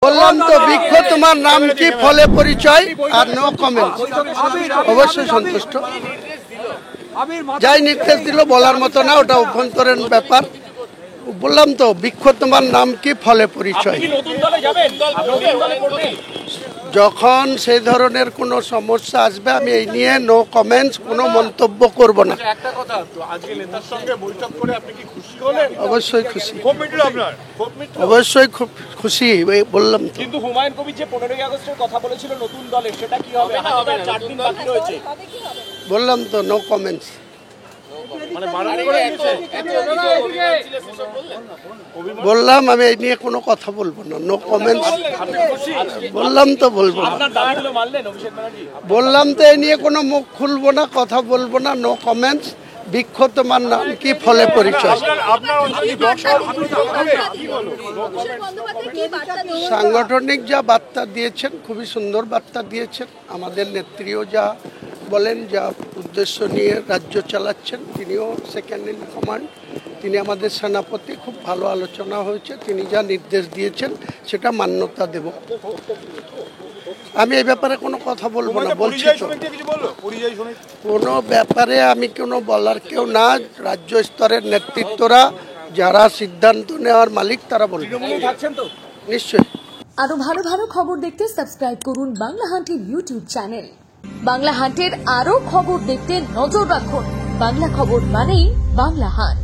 বললাম তো বৃক্ষ তোমার নাম কি ফলে পরিচয় আর নো কমেন্ট। অবশ্যই সন্তুষ্ট, যাই নির্দেশ দিল বলার মতো না, ওটা অভ্যন্তরীণ ব্যাপার। বললাম তো বৃক্ষ তোমার নাম কি ফলে পরিচয়। যখন সেই ধরনের কোনো সমস্যা আসবে আমি এই নিয়ে নো কমেন্টস, কোনো মন্তব্য করব না। একটা কথা, তো আজকে নেতার সঙ্গে বৈঠক করে আপনি কি খুশি হলেন? অবশ্যই খুশি, খুব মিটলো আপনার, খুব মিটলো। অবশ্যই খুব খুশি। বললাম তো, কিন্তু হুমায়ুন কবির যে 15ই আগস্টের কথা বলেছিল নতুন দলের, সেটা কি হবে? 4 দিন বাকি রয়েছে। বললাম তো নো কমেন্টস। মানে বারণ করে দিয়েছে। বললাম আমি এই নিয়ে কোনো কথা বলবো না, নো কমেন্টস। বললাম তো বলবো না, আপনার দাবিগুলো মানলেন অভিষেক ব্যানার্জি? বললাম তো এই নিয়ে কোনো মুখ খুলবো না, কথা বলবো না, নো কমেন্টস। বৃক্ষ তোমার নাম কি ফলে পরিচয়। আপনার অঞ্চলে কি ব্লক সভাপতি হবে? কি বলো? সাংগঠনিক যা বার্তা দিয়েছেন খুবই সুন্দর বার্তা দিয়েছেন। আমাদের নেত্রীও যা বলেন, যা উদ্দেশ্য নিয়ে রাজ্য চালাচ্ছেন, তিনিও সেকেন্ড ইন কমান্ড, তিনি আমাদের সেনাপতি। খুব ভালো আলোচনা হয়েছে, তিনি যা নির্দেশ দিয়েছেন সেটা মান্যতা দেব। আমি এই ব্যাপারে কোনো কথা বলবো না, বলছি তো। কোনো ব্যাপারে আমি কোনো বলার কেউ না, রাজ্য স্তরের নেতৃত্বরা যারা সিদ্ধান্ত নেওয়ার মালিক তারা বলবে। নিশ্চয়ই। আরো ভালো ভালো খবর দেখতে সাবস্ক্রাইব করুন বাংলা হান্টের ইউটিউব চ্যানেল। বাংলা হান্টের আরো খবর দেখতে নজর রাখুন। বাংলা খবর মানেই বাংলা হান্ট।